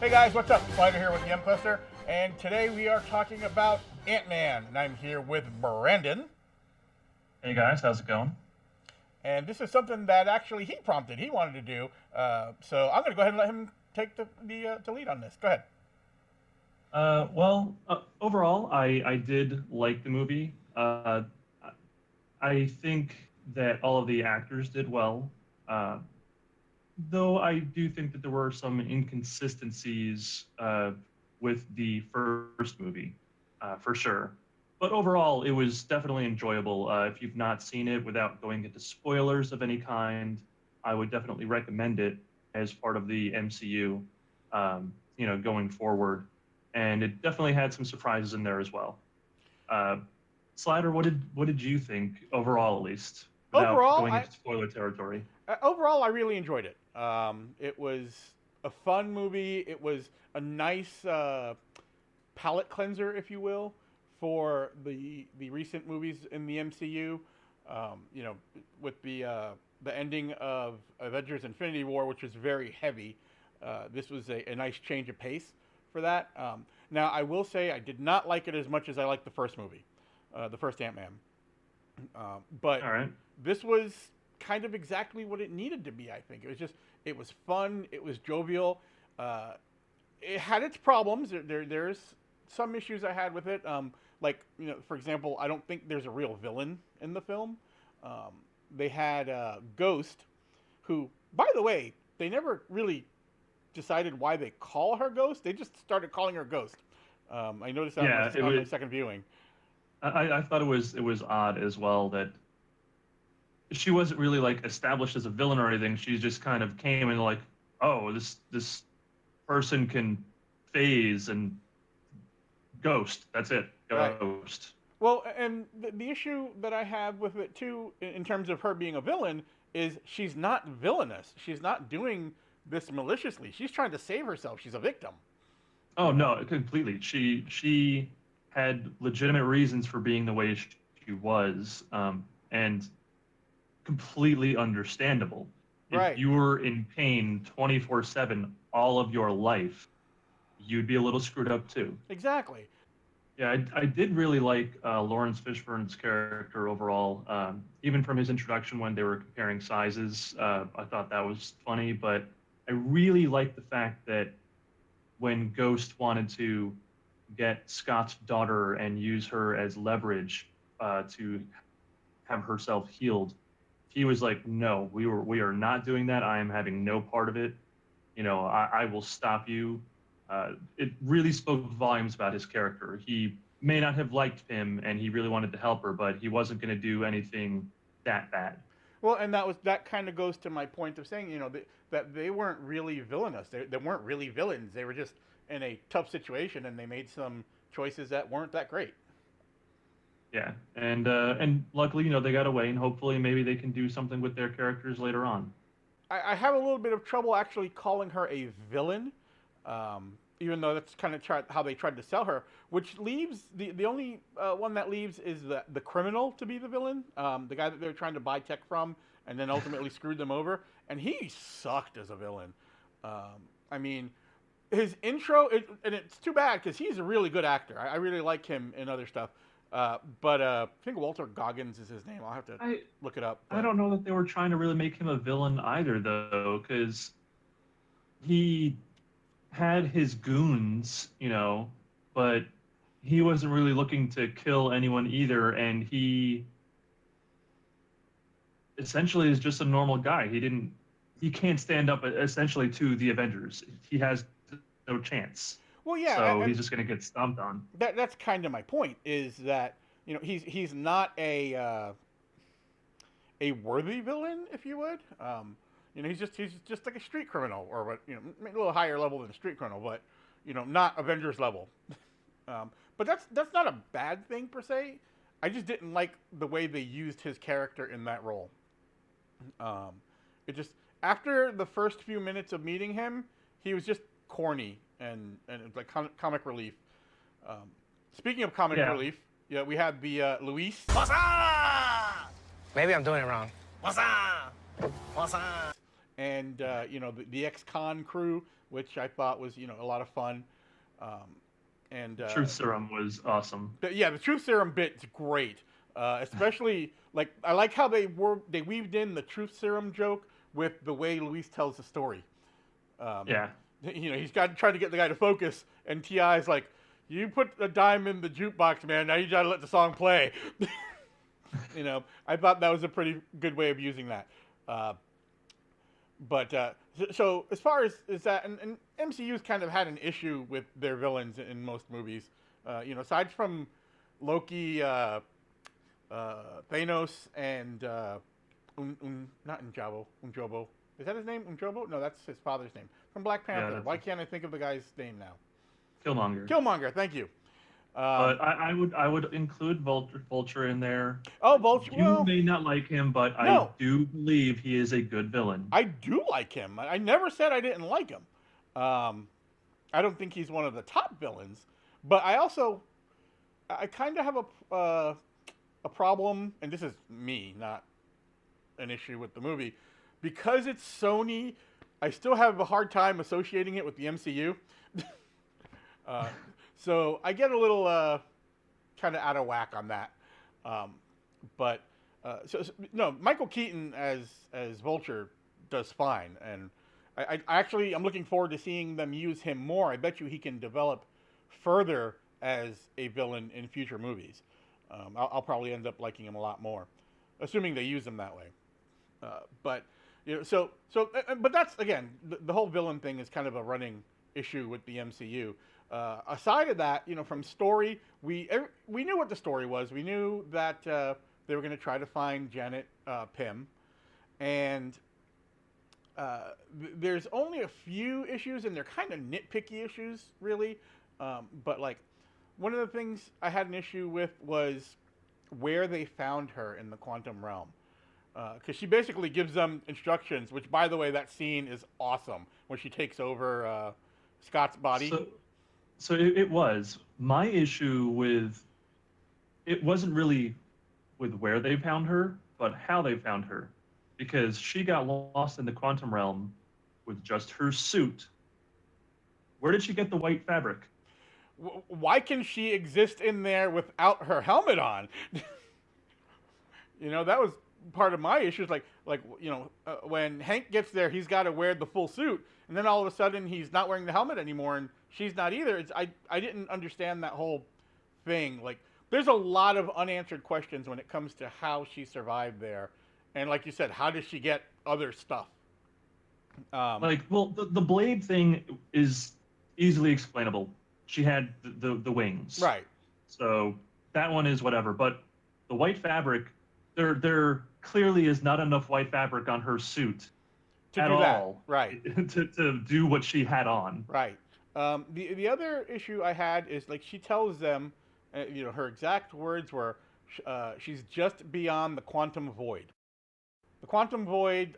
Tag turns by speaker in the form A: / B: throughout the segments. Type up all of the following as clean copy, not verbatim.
A: Hey guys, what's up? Spider here with the M-Cluster, and today we are talking about Ant-Man, and I'm here with Brandon.
B: Hey guys, how's it going?
A: And this is something that actually he prompted, he wanted to do, so I'm going to go ahead and let him take the lead on this. Go ahead.
B: Overall, I did like the movie. I think that all of the actors did well, uh, though I do think that there were some inconsistencies with the first movie, for sure. But overall, it was definitely enjoyable. If you've not seen it without going into spoilers of any kind, I would definitely recommend it as part of the MCU, going forward. And it definitely had some surprises in there as well. Uh, Slider, what did you think overall, at least, without
A: Overall,
B: going
A: I
B: into spoiler territory?
A: overall I really enjoyed it. It was a fun movie. It was a nice palate cleanser, if you will, for the recent movies in the MCU. You know, with the ending of Avengers: Infinity War, which was very heavy. This was a nice change of pace for that. Now, I will say I did not like it as much as I liked the first movie, the first Ant-Man. But
B: All right.
A: this was kind of exactly what it needed to be. I think it was fun. It was jovial. Uh, it had its problems. There's some issues I had with it. Like, for example, I don't think there's a real villain in the film. Um, they had Ghost, who, by the way, they never really decided why they call her Ghost. They just started calling her Ghost. I noticed that
B: Yeah,
A: on my second viewing.
B: I thought it was odd as well that she wasn't really like established as a villain or anything. She just kind of came and like, oh, this person can phase and ghost. That's it,
A: Right.
B: ghost.
A: Well, and the issue that I have with it too, in terms of her being a villain, is she's not villainous. She's not doing this maliciously. She's trying to save herself. She's a victim.
B: Oh no, completely. She had legitimate reasons for being the way she was, and completely understandable. If
A: Right.
B: you were in pain 24/7 all of your life, you'd be a little screwed up too.
A: Exactly.
B: Yeah, I did really like Lawrence Fishburne's character overall. Even from his introduction when they were comparing sizes, I thought that was funny. But I really liked the fact that when Ghost wanted to get Scott's daughter and use her as leverage to have herself healed, he was like, "No, we are not doing that. I am having no part of it. I will stop you." It really spoke volumes about his character. He may not have liked him, and he really wanted to help her, but he wasn't going to do anything that bad.
A: Well, and that kind of goes to my point of saying, that they weren't really villainous. They weren't really villains. They were just in a tough situation, and they made some choices that weren't that great.
B: Yeah, and luckily, they got away, and hopefully, maybe they can do something with their characters later on.
A: I have a little bit of trouble actually calling her a villain, even though that's kind of how they tried to sell her. Which leaves the only one that leaves is the criminal to be the villain, the guy that they were trying to buy tech from, and then ultimately screwed them over. And he sucked as a villain. I mean, his intro, and it's too bad because he's a really good actor. I really like him in other stuff. But I think Walter Goggins is his name. I'll have to
B: I
A: look it up.
B: I
A: But
B: don't know that they were trying to really make him a villain either, though, because he had his goons, but he wasn't really looking to kill anyone either, and he essentially is just a normal guy. He can't stand up essentially to the Avengers. He has no chance.
A: well, yeah,
B: So
A: and
B: he's just going to get stomped on.
A: that's kind of my point. Is that he's not a worthy villain, if you would. He's just like a street criminal, or what a little higher level than a street criminal, but not Avengers level. But that's not a bad thing per se. I just didn't like the way they used his character in that role. Um, it just after the first few minutes of meeting him, he was just corny and like comic relief. Um, Speaking of comic
B: Yeah.
A: relief, yeah, we had the Luis
C: What's up? Maybe I'm doing it wrong. What's up? What's up?
A: and the ex-con crew which I thought was a lot of fun. Um, and
B: Truth Serum was awesome.
A: yeah, the truth serum bit's great. Especially like I like how they weaved in the truth serum joke with the way Luis tells the story. Um,
B: Yeah.
A: he's got trying to get the guy to focus, and Ti's like, "You put a dime in the jukebox, man. Now you gotta let the song play." I thought that was a pretty good way of using that. Uh, but as far as that, and MCU's kind of had an issue with their villains in most movies. Aside from Loki, Thanos, and not Unjobo. Is that his name? Unjobo? No, that's his father's name. From Black Panther.
B: Yeah,
A: Why can't I think of the guy's name now?
B: Killmonger.
A: Killmonger. Thank you.
B: But I would include Vulture in there.
A: Oh, Vulture.
B: You
A: Well,
B: may not like him, but I
A: no,
B: do believe he is a good villain.
A: I do like him. I never said I didn't like him. I don't think he's one of the top villains, but I kind of have a problem, and this is me, not an issue with the movie, because it's Sony. I still have a hard time associating it with the MCU. So I get a little kind of out of whack on that. But no, Michael Keaton as Vulture does fine, and I'm looking forward to seeing them use him more. I bet you he can develop further as a villain in future movies. I'll probably end up liking him a lot more, assuming they use him that way. But but that's again the whole villain thing is kind of a running issue with the MCU. Aside of that, from story, we knew what the story was. We knew that they were going to try to find Janet Pym, and there's only a few issues, and they're kind of nitpicky issues, really. But like one of the things I had an issue with was where they found her in the quantum realm, because she basically gives them instructions. Which, by the way, that scene is awesome when she takes over Scott's body.
B: So it was. My issue with it wasn't really with where they found her, but how they found her. Because she got lost in the quantum realm with just her suit. Where did she get the white fabric?
A: Why can she exist in there without her helmet on? That was part of my issue. When Hank gets there, he's got to wear the full suit, and then all of a sudden he's not wearing the helmet anymore, and she's not either. I didn't understand that whole thing. Like, there's a lot of unanswered questions when it comes to how she survived there, and like you said, how does she get other stuff?
B: The blade thing is easily explainable. She had the wings,
A: right?
B: So that one is whatever. But the white fabric, there clearly is not enough white fabric on her suit
A: to
B: at
A: do that.
B: all,
A: Right?
B: to do what she had on,
A: right. The other issue I had is like she tells them, her exact words were, she's just beyond the quantum void. The quantum void,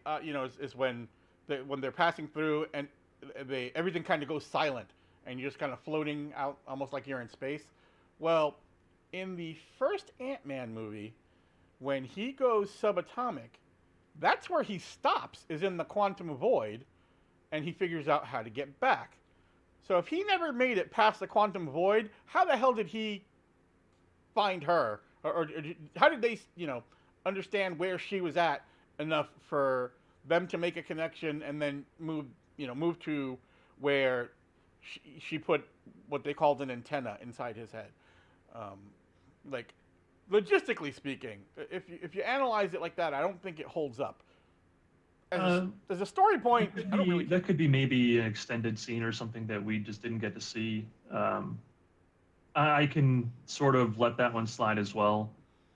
A: is when they're passing through and everything kind of goes silent and you're just kind of floating out almost like you're in space. Well, in the first Ant-Man movie, when he goes subatomic, that's where he stops, is in the quantum void, and he figures out how to get back. So if he never made it past the quantum void, how the hell did he find her? Or how did they, understand where she was at enough for them to make a connection and then move to where she put what they called an antenna inside his head? Logistically speaking, if you analyze it like that, I don't think it holds up. As a story point,
B: that could be maybe an extended scene or something that we just didn't get to see. I can sort of let that one slide as well.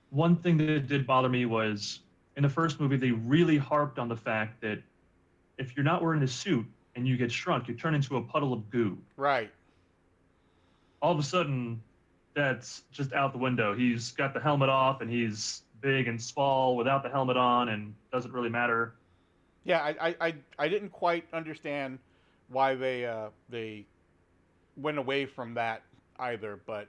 B: One thing that did bother me was in the first movie, they really harped on the fact that if you're not wearing a suit and you get shrunk, you turn into a puddle of goo.
A: Right.
B: All of a sudden, that's just out the window. He's got the helmet off and he's big and small without the helmet on, and doesn't really matter.
A: Yeah, I didn't quite understand why they went away from that either, but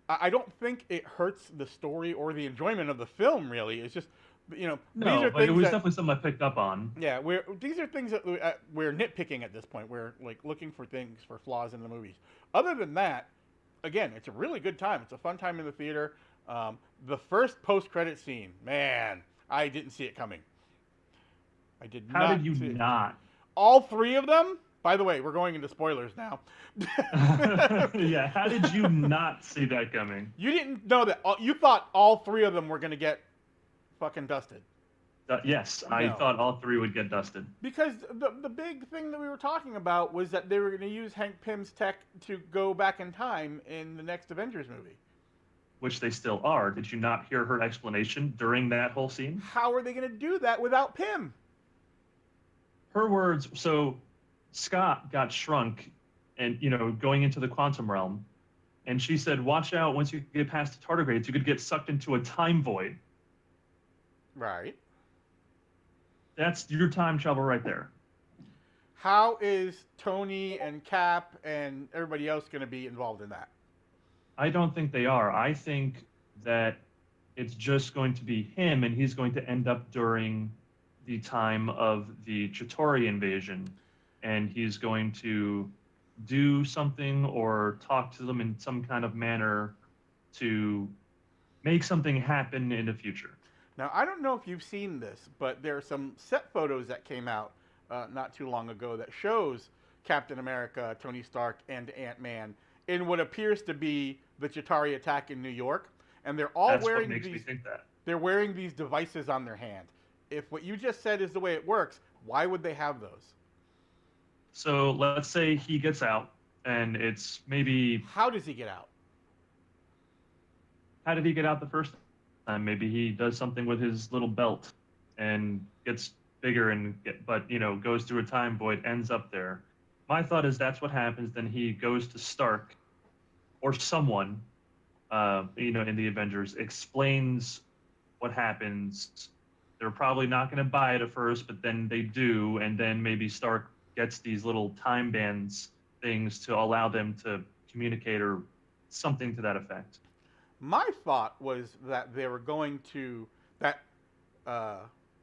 A: I don't think it hurts the story or the enjoyment of the film, really. It's just You know, these
B: No,
A: are
B: but it
A: things
B: was
A: that
B: definitely something I picked up on.
A: yeah, these are things that we're nitpicking at this point. We're like looking for things for flaws in the movies. Other than that, again, it's a really good time. It's a fun time in the theater. The first post-credit scene, man, I didn't see it coming. I did
B: How
A: not
B: did you
A: see it.
B: not?
A: All three of them. By the way, we're going into spoilers now.
B: Yeah, how did you not see that coming?
A: You didn't know that. You thought all three of them were going to get fucking dusted.
B: Yes, I
A: No.
B: thought all three would get dusted.
A: Because the big thing that we were talking about was that they were going to use Hank Pym's tech to go back in time in the next Avengers movie.
B: Which they still are. Did you not hear her explanation during that whole scene?
A: How are they going to do that without Pym?
B: Her words, so Scott got shrunk and, going into the quantum realm. And she said, watch out, once you get past the tardigrades, you could get sucked into a time void.
A: Right.
B: That's your time travel right there.
A: How is Tony and Cap and everybody else going to be involved in that?
B: I don't think they are. I think that it's just going to be him, and he's going to end up during the time of the Chitauri invasion, and he's going to do something or talk to them in some kind of manner to make something happen in the future.
A: Now, I don't know if you've seen this, but there are some set photos that came out not too long ago that shows Captain America, Tony Stark, and Ant-Man in what appears to be the Chitauri attack in New York, and they're all
B: That's
A: wearing
B: what makes
A: these.
B: me think that.
A: They're wearing these devices on their hand. If what you just said is the way it works, why would they have those?
B: So let's say he gets out, and it's maybe.
A: How does he get out?
B: How did he get out the first time? Maybe he does something with his little belt and gets bigger but goes through a time void, ends up there. My thought is that's what happens. Then he goes to Stark or someone, in the Avengers, explains what happens. They're probably not going to buy it at first, but then they do, and then maybe Stark gets these little time bands things to allow them to communicate or something to that effect.
A: My thought was that they were going to that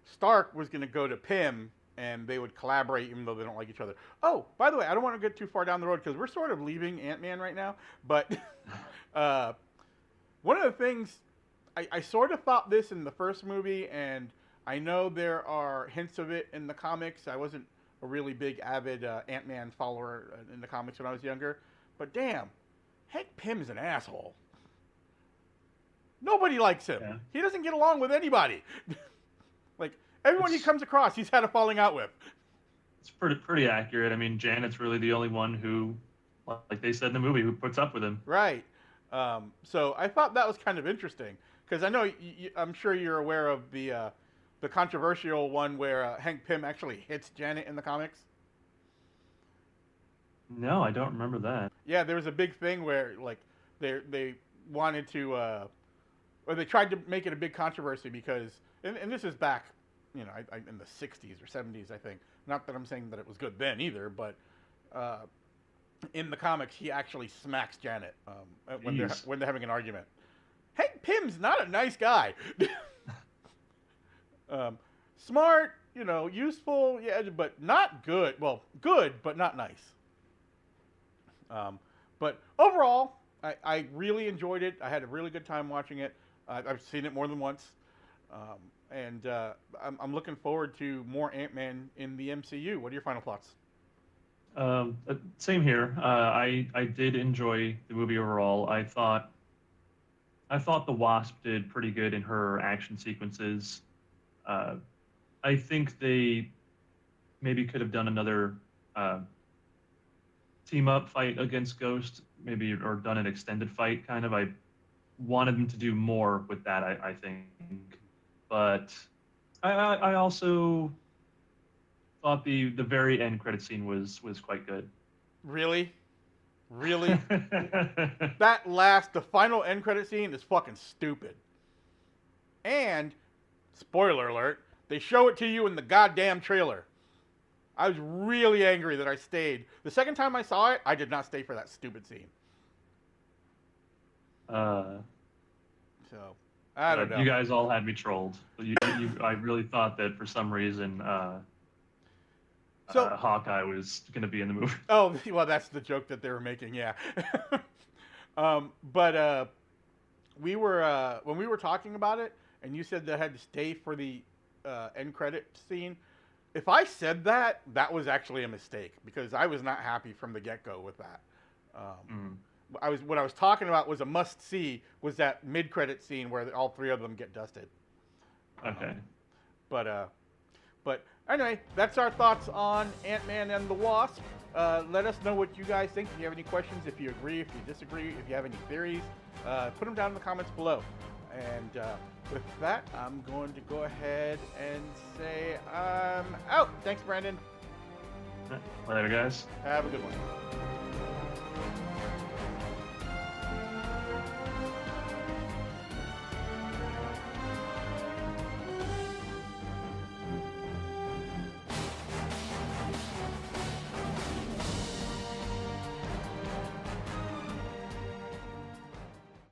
A: Stark was going to go to Pym and they would collaborate even though they don't like each other. Oh, by the way, I don't want to get too far down the road because we're sort of leaving Ant-Man right now. But one of the things I sort of thought this in the first movie, and I know there are hints of it in the comics. I wasn't a really big avid Ant-Man follower in the comics when I was younger, but damn, Hank Pym is an asshole. Nobody likes him.
B: Yeah.
A: He doesn't get along with anybody. Like everyone he comes across, he's had a falling out with.
B: It's pretty accurate. I mean, Janet's really the only one who, like they said in the movie, who puts up with him.
A: Right. So I thought that was kind of interesting because I know I'm sure you're aware of the controversial one where Hank Pym actually hits Janet in the comics.
B: No, I don't remember that.
A: Yeah, there was a big thing where like they wanted to, or they tried to make it a big controversy because, and this is back, in the 60s or 70s, I think. Not that I'm saying that it was good then either, but in the comics, he actually smacks Janet when they're having an argument. Hank Pym's not a nice guy. Smart, useful, yeah, but not good. Well, good, but not nice. But overall, I really enjoyed it. I had a really good time watching it. I've seen it more than once. And I'm looking forward to more Ant-Man in the MCU. What are your final thoughts?
B: Same here. I did enjoy the movie overall. I thought the Wasp did pretty good in her action sequences. I think they maybe could have done another team up fight against Ghost, maybe, or done an extended fight kind of. I wanted them to do more with that, I think. But I also thought the very end credit scene was quite good.
A: Really? Really? The final end credit scene is fucking stupid. And, spoiler alert, they show it to you in the goddamn trailer. I was really angry that I stayed. The second time I saw it, I did not stay for that stupid scene. So, I don't know.
B: You guys all had me trolled. I really thought that for some reason Hawkeye was going to be in the movie.
A: Oh, well, that's the joke that they were making, yeah. But we were when we were talking about it, and you said that I had to stay for the end credit scene. If I said that, that was actually a mistake because I was not happy from the get-go with that. What I was talking about was a must-see was that mid-credit scene where all three of them get dusted.
B: Okay.
A: But anyway, that's our thoughts on Ant-Man and the Wasp. Let us know what you guys think. If you have any questions, if you agree, if you disagree, if you have any theories, put them down in the comments below. And with that, I'm going to go ahead and say I'm out. Thanks, Brandon.
B: Later, guys.
A: Have a good one.